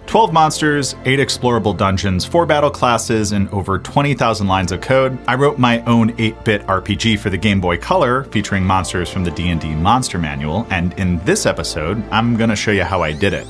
12 monsters, 8 explorable dungeons, 4 battle classes, and over 20,000 lines of code, I wrote my own 8-bit RPG for the Game Boy Color featuring monsters from the D&D Monster Manual, and in this episode, I'm gonna show you how I did it.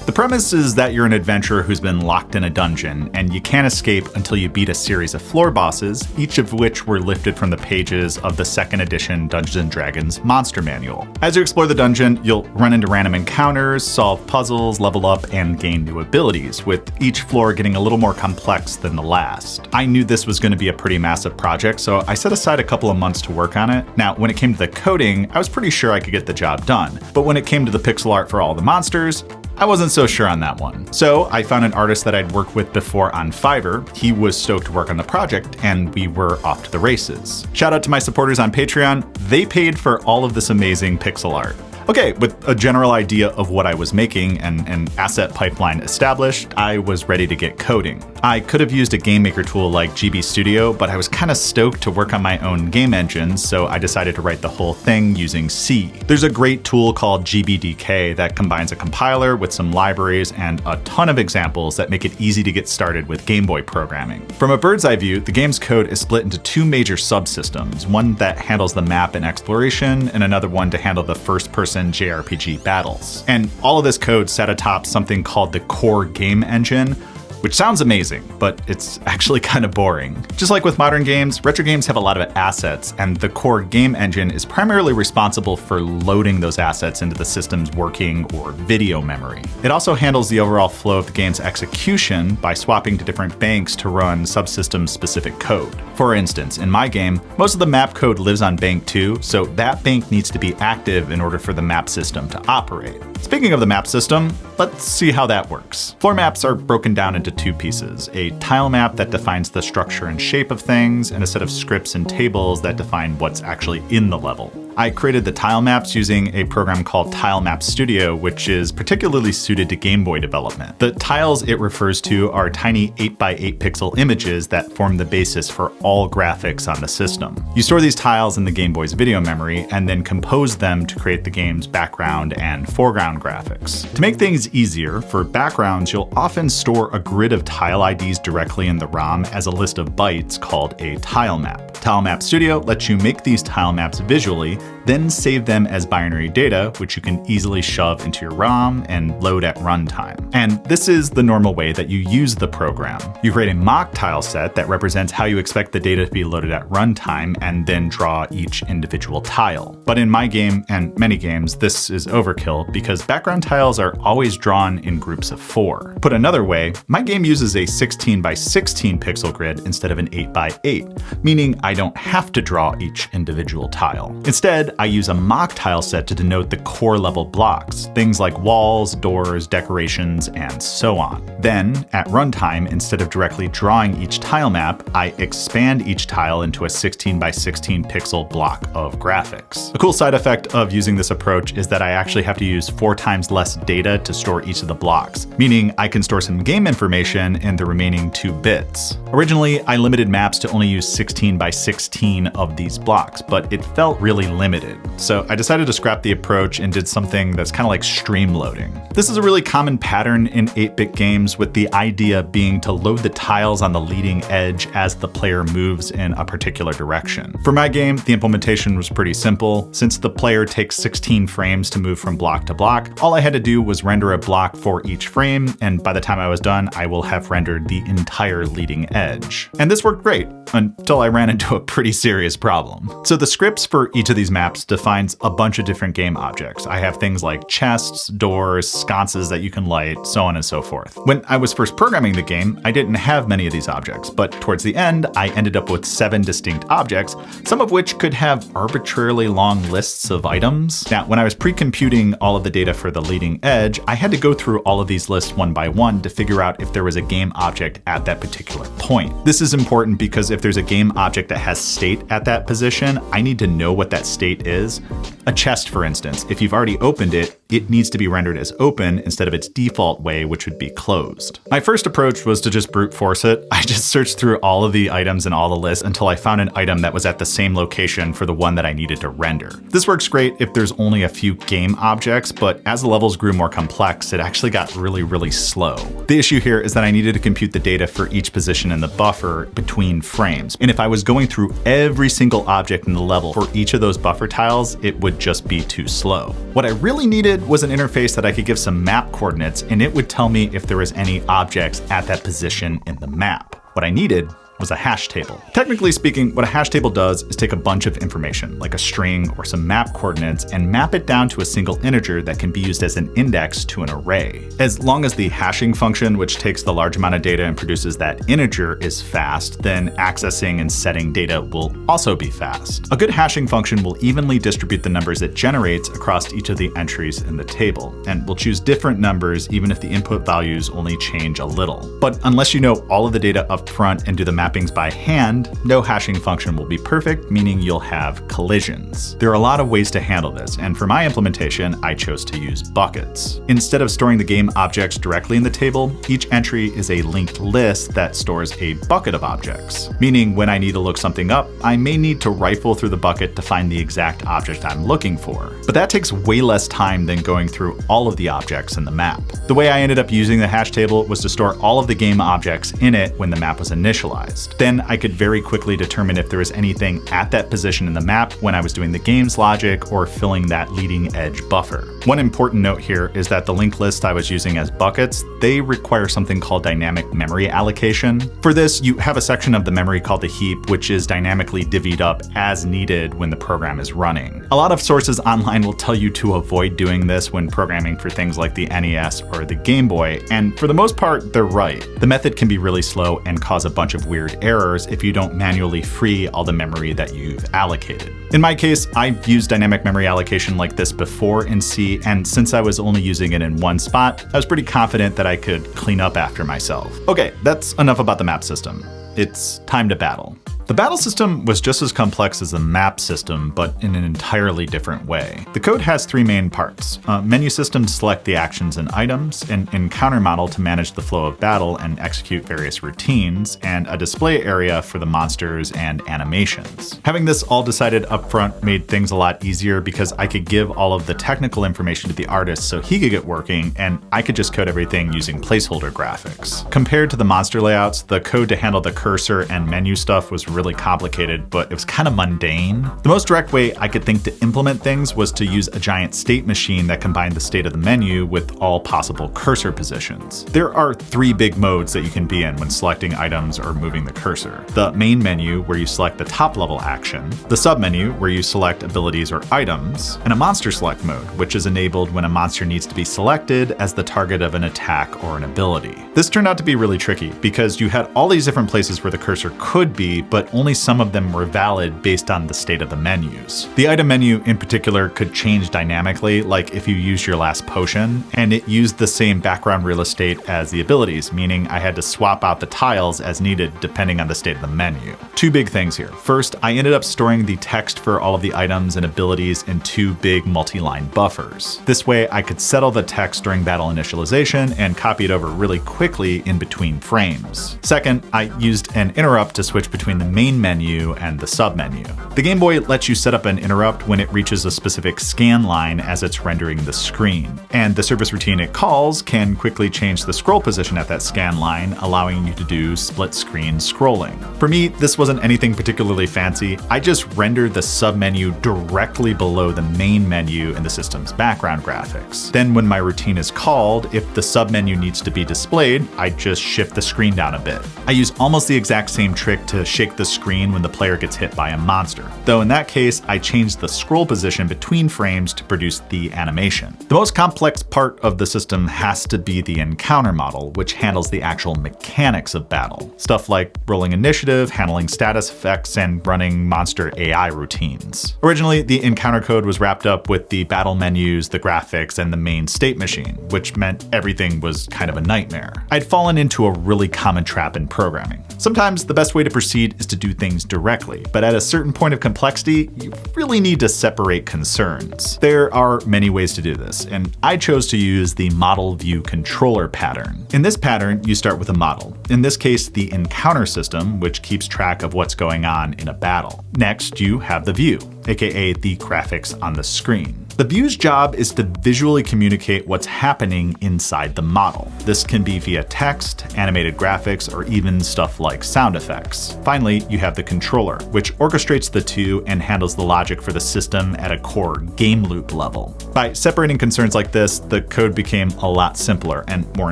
The premise is that you're an adventurer who's been locked in a dungeon, and you can't escape until you beat a series of floor bosses, each of which were lifted from the pages of the 2nd edition Dungeons & Dragons Monster Manual. As you explore the dungeon, you'll run into random encounters, solve puzzles, level up, and gain new abilities, with each floor getting a little more complex than the last. I knew this was going to be a pretty massive project, so I set aside a couple of months to work on it. Now, when it came to the coding, I was pretty sure I could get the job done, but when it came to the pixel art for all the monsters, I wasn't so sure on that one. So I found an artist that I'd worked with before on Fiverr. He was stoked to work on the project, and we were off to the races. Shout out to my supporters on Patreon. They paid for all of this amazing pixel art. Okay, with a general idea of what I was making and an asset pipeline established, I was ready to get coding. I could have used a game maker tool like GB Studio, but I was kind of stoked to work on my own game engine, so I decided to write the whole thing using C. There's a great tool called GBDK that combines a compiler with some libraries and a ton of examples that make it easy to get started with Game Boy programming. From a bird's eye view, the game's code is split into 2 major subsystems, one that handles the map and exploration, and another one to handle the first-person JRPG battles. And all of this code sat atop something called the core game engine, which sounds amazing, but it's actually kind of boring. Just like with modern games, retro games have a lot of assets, and the core game engine is primarily responsible for loading those assets into the system's working or video memory. It also handles the overall flow of the game's execution by swapping to different banks to run subsystem-specific code. For instance, in my game, most of the map code lives on bank 2, so that bank needs to be active in order for the map system to operate. Speaking of the map system, let's see how that works. Floor maps are broken down into 2 pieces, a tile map that defines the structure and shape of things, and a set of scripts and tables that define what's actually in the level. I created the tile maps using a program called Tile Map Studio, which is particularly suited to Game Boy development. The tiles it refers to are tiny 8x8 pixel images that form the basis for all graphics on the system. You store these tiles in the Game Boy's video memory and then compose them to create the game's background and foreground graphics. To make things easier, for backgrounds, you'll often store a grid of tile IDs directly in the ROM as a list of bytes called a tile map. Tile Map Studio lets you make these tile maps visually, then save them as binary data, which you can easily shove into your ROM and load at runtime. And this is the normal way that you use the program. You create a mock tile set that represents how you expect the data to be loaded at runtime, and then draw each individual tile. But in my game, and many games, this is overkill because background tiles are always drawn in groups of 4. Put another way, my game uses a 16x16 pixel grid instead of an 8x8, meaning I don't have to draw each individual tile. Instead, I use a mock tile set to denote the core level blocks, things like walls, doors, decorations, and so on. Then, at runtime, instead of directly drawing each tile map, I expand each tile into a 16x16 pixel block of graphics. A cool side effect of using this approach is that I actually have to use 4 times less data to store each of the blocks, meaning I can store some game information in the remaining 2 bits. Originally, I limited maps to only use 16x16 of these blocks, but it felt really limited. So I decided to scrap the approach and did something that's kind of like stream loading. This is a really common pattern in 8-bit games, with the idea being to load the tiles on the leading edge as the player moves in a particular direction. For my game, the implementation was pretty simple. Since the player takes 16 frames to move from block to block, all I had to do was render a block for each frame, and by the time I was done, I will have rendered the entire leading edge. And this worked great, until I ran into a pretty serious problem. So the scripts for each of these maps defines a bunch of different game objects. I have things like chests, doors, sconces that you can light, so on and so forth. When I was first programming the game, I didn't have many of these objects, but towards the end, I ended up with 7 distinct objects, some of which could have arbitrarily long lists of items. Now, when I was pre-computing all of the data for the leading edge, I had to go through all of these lists one by one to figure out if there was a game object at that particular point. This is important because if there's a game object that has state at that position, I need to know what that state is. A chest, for instance, if you've already opened it, it needs to be rendered as open instead of its default way, which would be closed. My first approach was to just brute force it. I just searched through all of the items in all the lists until I found an item that was at the same location for the one that I needed to render. This works great if there's only a few game objects, but as the levels grew more complex, it actually got really slow. The issue here is that I needed to compute the data for each position in the buffer between frames. And if I was going through every single object in the level for each of those buffer tiles, it would just be too slow. What I really needed was an interface that I could give some map coordinates, and it would tell me if there was any objects at that position in the map. What I needed was a hash table. Technically speaking, what a hash table does is take a bunch of information, like a string or some map coordinates, and map it down to a single integer that can be used as an index to an array. As long as the hashing function, which takes the large amount of data and produces that integer, is fast, then accessing and setting data will also be fast. A good hashing function will evenly distribute the numbers it generates across each of the entries in the table, and will choose different numbers even if the input values only change a little. But unless you know all of the data up front and do the mappings by hand, no hashing function will be perfect, meaning you'll have collisions. There are a lot of ways to handle this, and for my implementation, I chose to use buckets. Instead of storing the game objects directly in the table, each entry is a linked list that stores a bucket of objects, meaning when I need to look something up, I may need to rifle through the bucket to find the exact object I'm looking for. But that takes way less time than going through all of the objects in the map. The way I ended up using the hash table was to store all of the game objects in it when the map was initialized. Then I could very quickly determine if there was anything at that position in the map when I was doing the game's logic or filling that leading edge buffer. One important note here is that the linked lists I was using as buckets, they require something called dynamic memory allocation. For this, you have a section of the memory called the heap, which is dynamically divvied up as needed when the program is running. A lot of sources online will tell you to avoid doing this when programming for things like the NES or the Game Boy, and for the most part, they're right. The method can be really slow and cause a bunch of weird errors if you don't manually free all the memory that you've allocated. In my case, I've used dynamic memory allocation like this before in C, and since I was only using it in one spot, I was pretty confident that I could clean up after myself. Okay, that's enough about the map system. It's time to battle. The battle system was just as complex as the map system, but in an entirely different way. The code has three main parts: a menu system to select the actions and items, an encounter model to manage the flow of battle and execute various routines, and a display area for the monsters and animations. Having this all decided up front made things a lot easier because I could give all of the technical information to the artist so he could get working, and I could just code everything using placeholder graphics. Compared to the monster layouts, the code to handle the cursor and menu stuff was really complicated, but it was kind of mundane. The most direct way I could think to implement things was to use a giant state machine that combined the state of the menu with all possible cursor positions. There are three big modes that you can be in when selecting items or moving the cursor: the main menu, where you select the top level action, the submenu, where you select abilities or items, and a monster select mode, which is enabled when a monster needs to be selected as the target of an attack or an ability. This turned out to be really tricky because you had all these different places where the cursor could be, but only some of them were valid based on the state of the menus. The item menu in particular could change dynamically, like if you used your last potion, and it used the same background real estate as the abilities, meaning I had to swap out the tiles as needed depending on the state of the menu. Two big things here. First, I ended up storing the text for all of the items and abilities in two big multi-line buffers. This way I could settle the text during battle initialization and copy it over really quickly in between frames. Second, I used an interrupt to switch between the main menu and the submenu. The Game Boy lets you set up an interrupt when it reaches a specific scan line as it's rendering the screen, and the service routine it calls can quickly change the scroll position at that scan line, allowing you to do split screen scrolling. For me, this wasn't anything particularly fancy. I just rendered the submenu directly below the main menu in the system's background graphics. Then when my routine is called, if the submenu needs to be displayed, I just shift the screen down a bit. I use almost the exact same trick to shake the screen when the player gets hit by a monster, though in that case, I changed the scroll position between frames to produce the animation. The most complex part of the system has to be the encounter model, which handles the actual mechanics of battle. Stuff like rolling initiative, handling status effects, and running monster AI routines. Originally, the encounter code was wrapped up with the battle menus, the graphics, and the main state machine, which meant everything was kind of a nightmare. I'd fallen into a really common trap in programming. Sometimes the best way to proceed is to do things directly, but at a certain point of complexity, you really need to separate concerns. There are many ways to do this, and I chose to use the model view controller pattern. In this pattern, you start with a model. In this case, the encounter system, which keeps track of what's going on in a battle. Next, you have the view, aka the graphics on the screen. The view's job is to visually communicate what's happening inside the model. This can be via text, animated graphics, or even stuff like sound effects. Finally, you have the controller, which orchestrates the two and handles the logic for the system at a core game loop level. By separating concerns like this, the code became a lot simpler and, more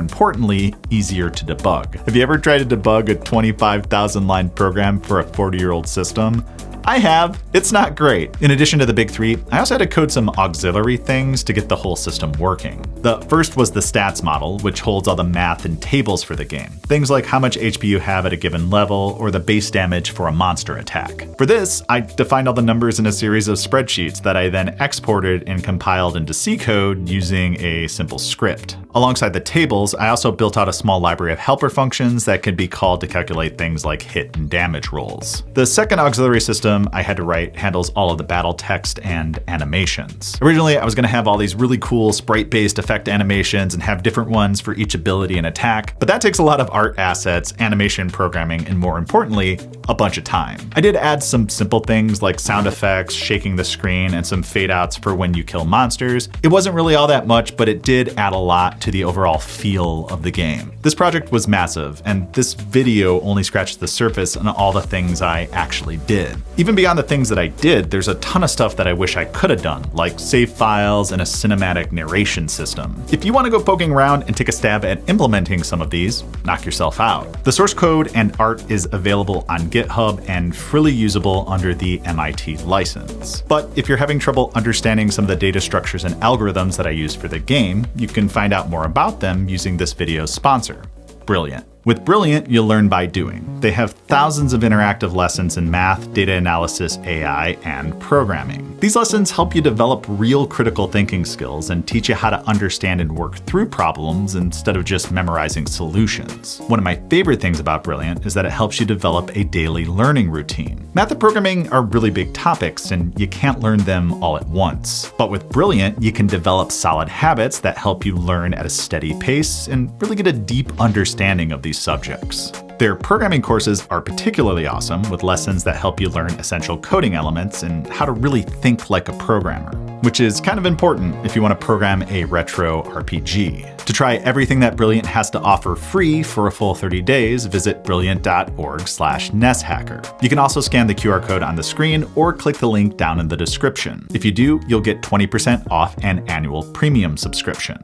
importantly, easier to debug. Have you ever tried to debug a 25,000-line program for a 40-year-old system? I have. It's not great. In addition to the big three, I also had to code some auxiliary things to get the whole system working. The first was the stats model, which holds all the math and tables for the game. Things like how much HP you have at a given level, or the base damage for a monster attack. For this, I defined all the numbers in a series of spreadsheets that I then exported and compiled into C code using a simple script. Alongside the tables, I also built out a small library of helper functions that could be called to calculate things like hit and damage rolls. The second auxiliary system I had to write handles all of the battle text and animations. Originally, I was going to have all these really cool sprite-based effect animations and have different ones for each ability and attack, but that takes a lot of art assets, animation programming, and more importantly, a bunch of time. I did add some simple things like sound effects, shaking the screen, and some fade outs for when you kill monsters. It wasn't really all that much, but it did add a lot to the overall feel of the game. This project was massive, and this video only scratched the surface on all the things I actually did. Even beyond the things that I did, there's a ton of stuff that I wish I could have done, like save files and a cinematic narration system. If you want to go poking around and take a stab at implementing some of these, knock yourself out. The source code and art is available on GitHub and freely usable under the MIT license. But if you're having trouble understanding some of the data structures and algorithms that I use for the game, you can find out more about them using this video's sponsor, Brilliant. With Brilliant, you'll learn by doing. They have thousands of interactive lessons in math, data analysis, AI, and programming. These lessons help you develop real critical thinking skills and teach you how to understand and work through problems instead of just memorizing solutions. One of my favorite things about Brilliant is that it helps you develop a daily learning routine. Math and programming are really big topics, and you can't learn them all at once. But with Brilliant, you can develop solid habits that help you learn at a steady pace and really get a deep understanding of these subjects. Their programming courses are particularly awesome, with lessons that help you learn essential coding elements and how to really think like a programmer, which is kind of important if you want to program a retro RPG. To try everything that Brilliant has to offer free for a full 30 days, visit brilliant.org/NESHacker. You can also scan the QR code on the screen or click the link down in the description. If you do, you'll get 20% off an annual premium subscription.